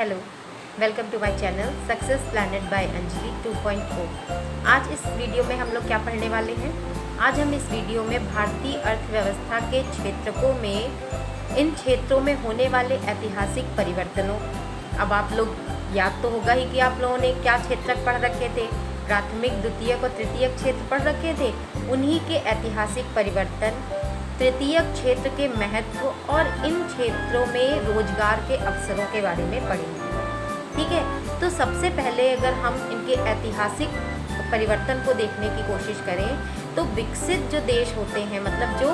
Hello, welcome to my channel success planet by Anjali 2.0। आज इस video में हम लोग क्या पढ़ने वाले हैं। आज हम इस वीडियो में भारतीय अर्थव्यवस्था के क्षेत्रकों में इन क्षेत्रों में होने वाले ऐतिहासिक परिवर्तनों, अब आप लोग याद तो होगा ही कि आप लोगों ने क्या क्षेत्रक पढ़ रखे थे, प्राथमिक, द्वितीयक और तृतीयक क्षेत्र पढ़ रखे थे। उन्हीं के ऐतिहासिक परिवर्तन, तृतीयक क्षेत्र के महत्व और इन क्षेत्रों में रोजगार के अवसरों के बारे में पढ़ेंगे। ठीक है, तो सबसे पहले अगर हम इनके ऐतिहासिक परिवर्तन को देखने की कोशिश करें तो विकसित जो देश होते हैं, मतलब जो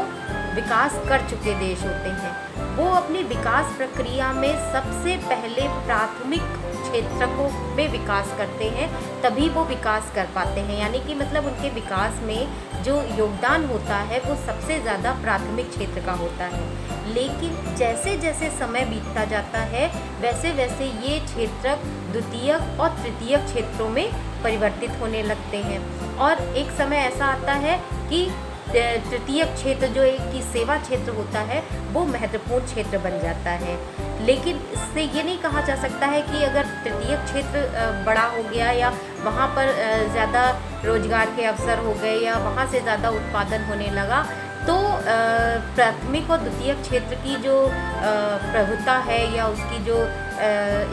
विकास कर चुके देश होते हैं, वो अपनी विकास प्रक्रिया में सबसे पहले प्राथमिक क्षेत्रकों में विकास करते हैं, तभी वो विकास कर पाते हैं। यानी कि मतलब उनके विकास में जो योगदान होता है वो सबसे ज़्यादा प्राथमिक क्षेत्र का होता है। लेकिन जैसे जैसे समय बीतता जाता है वैसे वैसे ये क्षेत्रक द्वितीयक और तृतीयक क्षेत्रों में परिवर्तित होने लगते हैं और एक समय ऐसा आता है कि तृतीयक क्षेत्र जो एक की सेवा क्षेत्र होता है वो महत्वपूर्ण क्षेत्र बन जाता है। लेकिन इससे ये नहीं कहा जा सकता है कि अगर तृतीयक क्षेत्र बड़ा हो गया या वहाँ पर ज़्यादा रोजगार के अवसर हो गए या वहाँ से ज़्यादा उत्पादन होने लगा तो प्राथमिक और द्वितीयक क्षेत्र की जो प्रभुता है या उसकी जो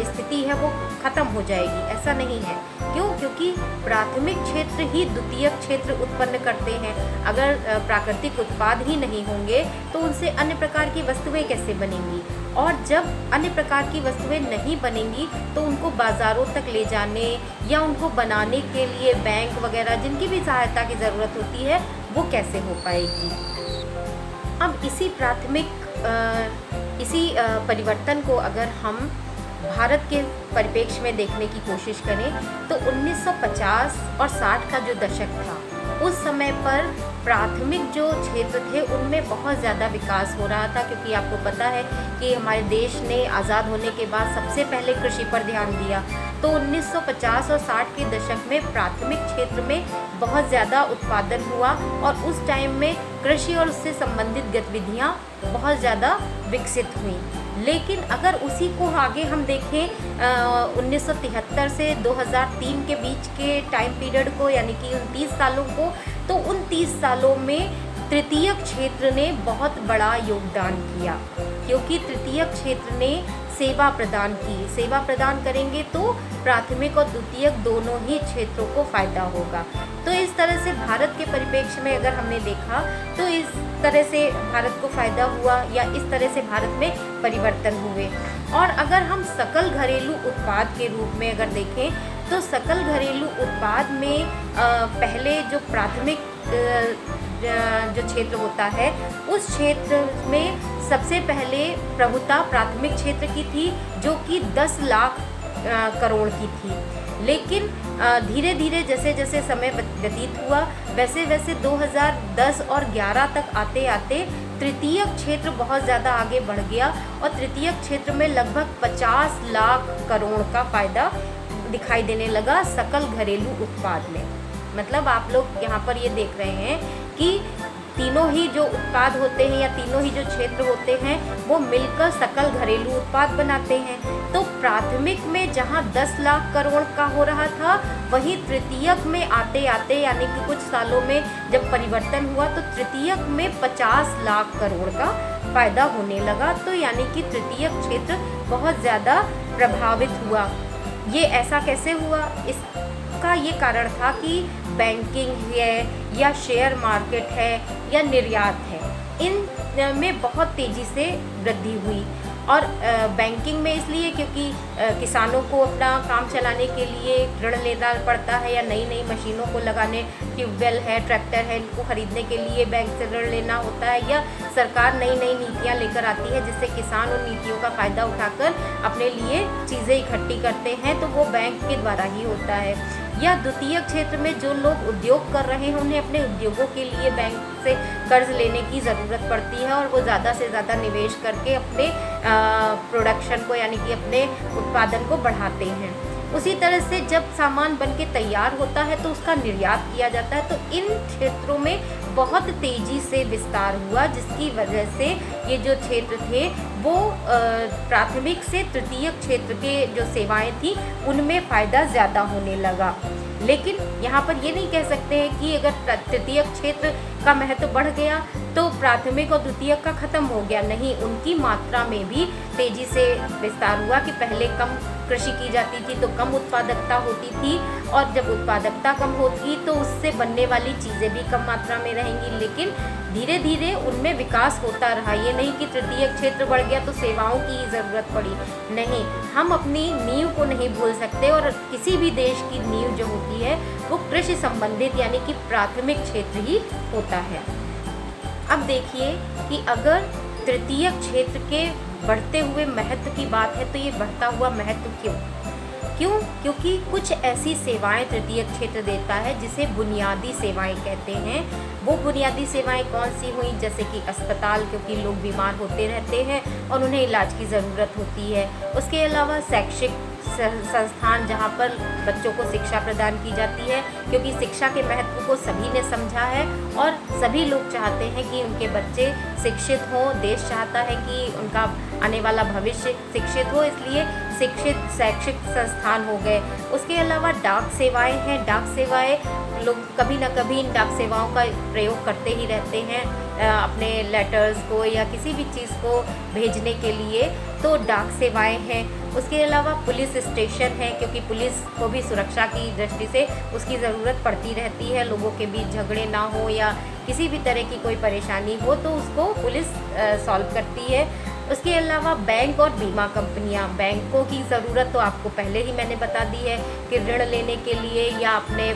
स्थिति है वो ख़त्म हो जाएगी, ऐसा नहीं है। क्यों? क्योंकि प्राथमिक क्षेत्र ही द्वितीयक क्षेत्र उत्पन्न करते हैं। अगर प्राकृतिक उत्पाद ही नहीं होंगे तो उनसे अन्य प्रकार की वस्तुएं कैसे बनेंगी, और जब अन्य प्रकार की वस्तुएं नहीं बनेंगी तो उनको बाज़ारों तक ले जाने या उनको बनाने के लिए बैंक वगैरह जिनकी भी सहायता की ज़रूरत होती है वो कैसे हो पाएगी। अब इसी परिवर्तन को अगर हम भारत के परिप्रेक्ष्य में देखने की कोशिश करें तो 1950 और 60 का जो दशक था उस समय पर प्राथमिक जो क्षेत्र थे उनमें बहुत ज़्यादा विकास हो रहा था, क्योंकि आपको पता है कि हमारे देश ने आज़ाद होने के बाद सबसे पहले कृषि पर ध्यान दिया। तो 1950 और 60 के दशक में प्राथमिक क्षेत्र में बहुत ज़्यादा उत्पादन हुआ और उस टाइम में कृषि और उससे संबंधित गतिविधियाँ बहुत ज़्यादा विकसित हुई। लेकिन अगर उसी को आगे हम देखें 1973 से 2003 के बीच के टाइम पीरियड को, यानी कि 29 सालों को, तो उन 30 सालों में तृतीयक क्षेत्र ने बहुत बड़ा योगदान किया, क्योंकि तृतीयक क्षेत्र ने सेवा प्रदान की। सेवा प्रदान करेंगे तो प्राथमिक और द्वितीयक दोनों ही क्षेत्रों को फ़ायदा होगा। तो इस तरह से भारत के परिप्रेक्ष्य में अगर हमने देखा तो इस तरह से भारत को फ़ायदा हुआ या इस तरह से भारत में परिवर्तन हुए। और अगर हम सकल घरेलू उत्पाद के रूप में अगर देखें तो सकल घरेलू उत्पाद में पहले जो प्राथमिक जो क्षेत्र होता है उस क्षेत्र में सबसे पहले प्रभुता प्राथमिक क्षेत्र की थी, जो कि 10 लाख करोड़ की थी। लेकिन धीरे धीरे जैसे जैसे समय व्यतीत हुआ वैसे वैसे 2010 और 11 तक आते आते तृतीयक क्षेत्र बहुत ज़्यादा आगे बढ़ गया और तृतीयक क्षेत्र में लगभग 50 लाख करोड़ का फ़ायदा दिखाई देने लगा सकल घरेलू उत्पाद में। मतलब आप लोग यहाँ पर ये देख रहे हैं कि तीनों ही जो उत्पाद होते हैं या तीनों ही जो क्षेत्र होते हैं वो मिलकर सकल घरेलू उत्पाद बनाते हैं। तो प्राथमिक में जहाँ 10 लाख करोड़ का हो रहा था, वहीं तृतीयक में आते आते यानी कि कुछ सालों में जब परिवर्तन हुआ तो तृतीयक में 50 लाख करोड़ का फ़ायदा होने लगा। तो यानी कि तृतीयक क्षेत्र बहुत ज़्यादा प्रभावित हुआ। ये ऐसा कैसे हुआ? इसका ये कारण था कि बैंकिंग है या शेयर मार्केट है या निर्यात है, इन में बहुत तेज़ी से वृद्धि हुई। और बैंकिंग में इसलिए क्योंकि किसानों को अपना काम चलाने के लिए ऋण लेना पड़ता है या नई नई मशीनों को लगाने, ट्यूबवेल है, ट्रैक्टर है, इनको ख़रीदने के लिए बैंक से ऋण लेना होता है, या सरकार नई नई नीतियाँ लेकर आती है जिससे किसान उन नीतियों का फ़ायदा उठाकर अपने लिए चीज़ें इकट्ठी करते हैं, तो वो बैंक के द्वारा ही होता है। या द्वितीयक क्षेत्र में जो लोग उद्योग कर रहे हैं उन्हें अपने उद्योगों के लिए बैंक से कर्ज लेने की ज़रूरत पड़ती है और वो ज़्यादा से ज़्यादा निवेश करके अपने प्रोडक्शन को यानी कि अपने उत्पादन को बढ़ाते हैं। उसी तरह से जब सामान बन के तैयार होता है तो उसका निर्यात किया जाता है। तो इन क्षेत्रों में बहुत तेज़ी से विस्तार हुआ, जिसकी वजह से ये जो क्षेत्र थे वो प्राथमिक से तृतीयक क्षेत्र के जो सेवाएं थी उनमें फ़ायदा ज़्यादा होने लगा। लेकिन यहाँ पर ये नहीं कह सकते हैं कि अगर तृतीयक क्षेत्र का महत्व बढ़ गया तो प्राथमिक और द्वितीयक का खत्म हो गया। नहीं, उनकी मात्रा में भी तेजी से विस्तार हुआ कि पहले कम कृषि की जाती थी तो कम उत्पादकता होती थी, और जब उत्पादकता कम होगी तो उससे बनने वाली चीज़ें भी कम मात्रा में रहेंगी। लेकिन धीरे धीरे उनमें विकास होता रहा। ये नहीं कि तृतीयक क्षेत्र बढ़ गया तो सेवाओं की ही ज़रूरत पड़ी। नहीं, हम अपनी नींव को नहीं भूल सकते, और किसी भी देश की नींव जो होती है वो कृषि संबंधित यानी कि प्राथमिक क्षेत्र ही होता है। अब देखिए कि अगर तृतीयक क्षेत्र के बढ़ते हुए महत्व की बात है तो ये बढ़ता हुआ महत्व क्यों? क्योंकि कुछ ऐसी सेवाएं तृतीयक क्षेत्र देता है जिसे बुनियादी सेवाएं कहते हैं। वो बुनियादी सेवाएं कौन सी हुई? जैसे कि अस्पताल, क्योंकि लोग बीमार होते रहते हैं और उन्हें इलाज की ज़रूरत होती है। उसके अलावा शैक्षिक संस्थान जहाँ पर बच्चों को शिक्षा प्रदान की जाती है, क्योंकि शिक्षा के महत्व को सभी ने समझा है और सभी लोग चाहते हैं कि उनके बच्चे शिक्षित हों। देश चाहता है कि उनका आने वाला भविष्य शिक्षित हो, इसलिए शिक्षित शैक्षिक संस्थान हो गए। उसके अलावा डाक सेवाएं हैं। डाक सेवाएं लोग कभी ना कभी इन डाक सेवाओं का प्रयोग करते ही रहते हैं अपने लेटर्स को या किसी भी चीज़ को भेजने के लिए, तो डाक सेवाएं हैं। उसके अलावा पुलिस स्टेशन है, क्योंकि पुलिस को भी सुरक्षा की दृष्टि से उसकी ज़रूरत पड़ती रहती है। लोगों के बीच झगड़े ना हो या किसी भी तरह की कोई परेशानी हो तो उसको पुलिस सॉल्व करती है। उसके अलावा बैंक और बीमा कंपनियां, बैंकों की ज़रूरत तो आपको पहले ही मैंने बता दी है कि ऋण लेने के लिए या अपने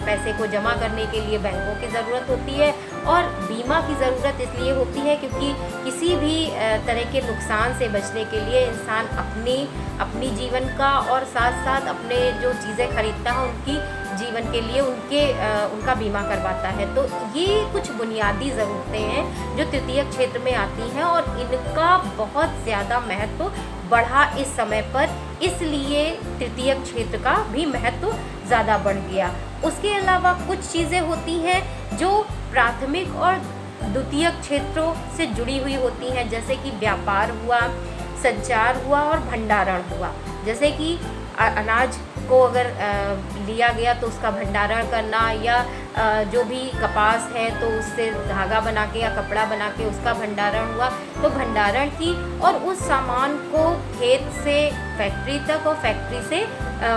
पैसे को जमा करने के लिए बैंकों की ज़रूरत होती है। और बीमा की ज़रूरत इसलिए होती है क्योंकि किसी भी तरह के नुकसान से बचने के लिए इंसान अपनी जीवन का और साथ साथ अपने जो चीज़ें खरीदता है उनकी जीवन के लिए उनका बीमा करवाता है। तो ये कुछ बुनियादी ज़रूरतें हैं जो तृतीयक क्षेत्र में आती हैं और इनका बहुत ज़्यादा महत्व बढ़ा इस समय पर, इसलिए तृतीयक क्षेत्र का भी महत्व ज़्यादा बढ़ गया। उसके अलावा कुछ चीज़ें होती हैं जो प्राथमिक और द्वितीयक क्षेत्रों से जुड़ी हुई होती हैं, जैसे कि व्यापार हुआ, संचार हुआ और भंडारण हुआ। जैसे कि अनाज को अगर लिया गया तो उसका भंडारण करना, या जो भी कपास है तो उससे धागा बना के या कपड़ा बना के उसका भंडारण हुआ। तो भंडारण की और उस सामान को खेत से फैक्ट्री तक और फैक्ट्री से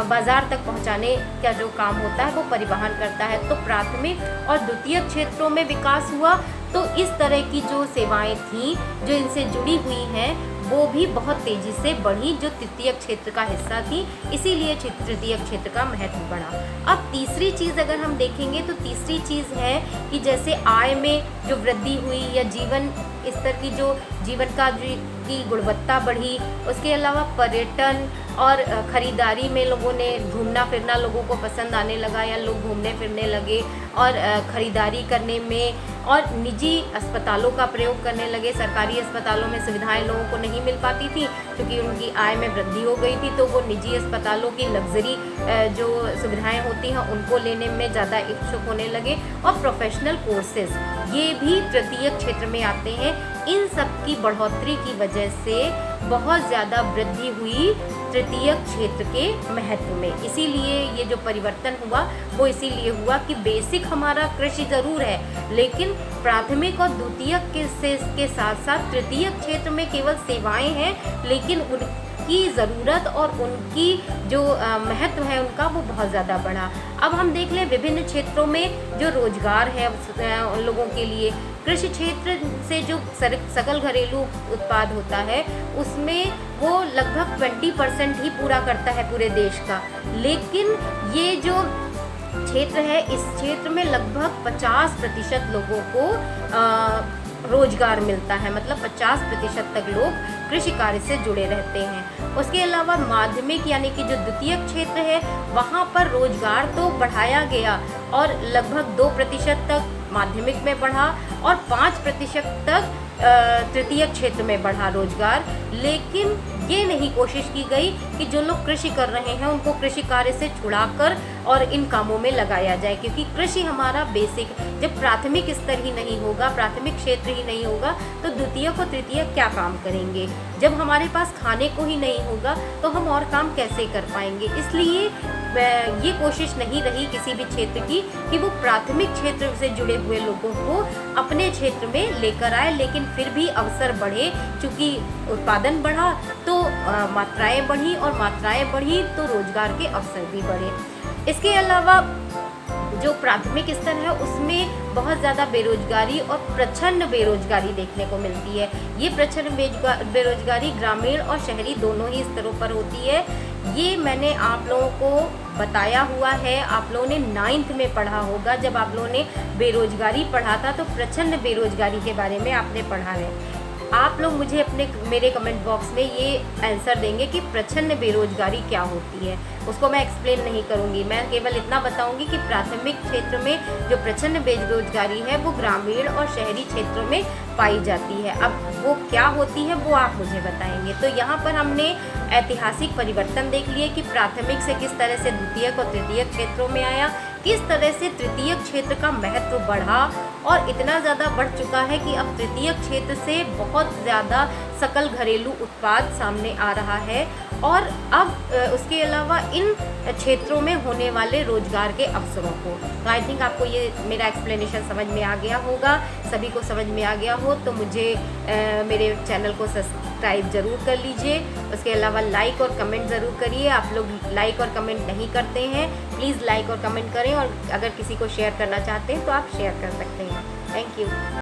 बाज़ार तक पहुंचाने का जो काम होता है वो परिवहन करता है। तो प्राथमिक और द्वितीयक क्षेत्रों में विकास हुआ तो इस तरह की जो सेवाएं थीं जो इनसे जुड़ी हुई हैं वो भी बहुत तेज़ी से बढ़ी, जो तृतीयक क्षेत्र का हिस्सा थी, इसीलिए तृतीयक क्षेत्र का महत्व बढ़ा। अब तीसरी चीज़ अगर हम देखेंगे तो तीसरी चीज़ है कि जैसे आय में जो वृद्धि हुई या जीवन स्तर की जो जीवन का की गुणवत्ता बढ़ी, उसके अलावा पर्यटन और ख़रीदारी में लोगों ने घूमना फिरना लोगों को पसंद आने लगा या लोग घूमने फिरने लगे और ख़रीदारी करने में, और निजी अस्पतालों का प्रयोग करने लगे। सरकारी अस्पतालों में सुविधाएं लोगों को नहीं मिल पाती थी क्योंकि उनकी आय में वृद्धि हो गई थी, तो वो निजी अस्पतालों की लग्जरी जो सुविधाएं होती हैं उनको लेने में ज़्यादा इच्छुक होने लगे। और प्रोफेशनल कोर्सेज ये भी तृतीयक क्षेत्र में आते हैं। इन सब की बढ़ोतरी की वजह से बहुत ज़्यादा वृद्धि हुई तृतीयक क्षेत्र के महत्व में। इसीलिए ये जो परिवर्तन हुआ वो इसीलिए हुआ कि बेसिक हमारा कृषि ज़रूर है, लेकिन प्राथमिक और द्वितीयक के साथ साथ तृतीयक क्षेत्र में केवल सेवाएं हैं, लेकिन उनकी ज़रूरत और उनकी जो महत्व है उनका वो बहुत ज़्यादा बढ़ा। अब हम देख लें विभिन्न क्षेत्रों में जो रोजगार है उन लोगों के लिए, कृषि क्षेत्र से जो सकल घरेलू उत्पाद होता है उसमें वो लगभग 20% ही पूरा करता है पूरे देश का, लेकिन ये जो क्षेत्र है इस क्षेत्र में लगभग 50% लोगों को रोजगार मिलता है, मतलब 50% तक लोग कृषि कार्य से जुड़े रहते हैं। उसके अलावा माध्यमिक यानी कि जो द्वितीयक क्षेत्र है वहाँ पर रोजगार तो बढ़ाया गया और लगभग 2% तक माध्यमिक में बढ़ा और 5% तक तृतीय क्षेत्र में बढ़ा रोजगार। लेकिन ये नहीं कोशिश की गई कि जो लोग कृषि कर रहे हैं उनको कृषि कार्य से छुड़ाकर और इन कामों में लगाया जाए, क्योंकि कृषि हमारा बेसिक, जब प्राथमिक स्तर ही नहीं होगा, प्राथमिक क्षेत्र ही नहीं होगा तो द्वितीय को तृतीय क्या काम करेंगे। जब हमारे पास खाने को ही नहीं होगा तो हम और काम कैसे कर पाएंगे। इसलिए ये कोशिश नहीं रही किसी भी क्षेत्र की कि वो प्राथमिक क्षेत्र से जुड़े हुए लोगों को अपने क्षेत्र में लेकर आए, लेकिन फिर भी अवसर बढ़े। चूँकि उत्पादन बढ़ा तो मात्राएं बढ़ी और मात्राएं बढ़ी तो रोजगार के अवसर भी बढ़े। इसके अलावा जो प्राथमिक स्तर है उसमें बहुत ज़्यादा बेरोजगारी और प्रच्छन्न बेरोजगारी देखने को मिलती है। ये प्रच्छन्न बेरोजगारी ग्रामीण और शहरी दोनों ही स्तरों पर होती है। ये मैंने आप लोगों को बताया हुआ है, आप लोगों ने 9th में पढ़ा होगा। जब आप लोगों ने बेरोजगारी पढ़ा था तो प्रच्छन्न बेरोजगारी के बारे में आपने पढ़ा है। आप लोग मुझे मेरे कमेंट बॉक्स में ये आंसर देंगे कि प्रच्छन्न बेरोजगारी क्या होती है। उसको मैं एक्सप्लेन नहीं करूँगी, मैं केवल इतना बताऊँगी कि प्राथमिक क्षेत्र में जो प्रच्छन्न बेरोजगारी है वो ग्रामीण और शहरी क्षेत्रों में पाई जाती है। अब वो क्या होती है वो आप मुझे बताएंगे। तो यहाँ पर हमने ऐतिहासिक परिवर्तन देख लिए कि प्राथमिक से किस तरह से द्वितीयक और तृतीयक क्षेत्रों में आया, किस तरह से तृतीयक क्षेत्र का महत्व बढ़ा और इतना ज़्यादा बढ़ चुका है कि अब तृतीयक क्षेत्र से बहुत ज़्यादा सकल घरेलू उत्पाद सामने आ रहा है। और अब उसके अलावा इन क्षेत्रों में होने वाले रोजगार के अवसरों को, तो आई थिंक आपको ये मेरा एक्सप्लेनेशन समझ में आ गया होगा। सभी को समझ में आ गया हो तो मुझे मेरे चैनल को सब्सक्राइब ज़रूर कर लीजिए। उसके अलावा लाइक और कमेंट ज़रूर करिए। आप लोग लाइक और कमेंट नहीं करते हैं, प्लीज़ लाइक और कमेंट करें, और अगर किसी को शेयर करना चाहते हैं तो आप शेयर कर सकते हैं। Thank you.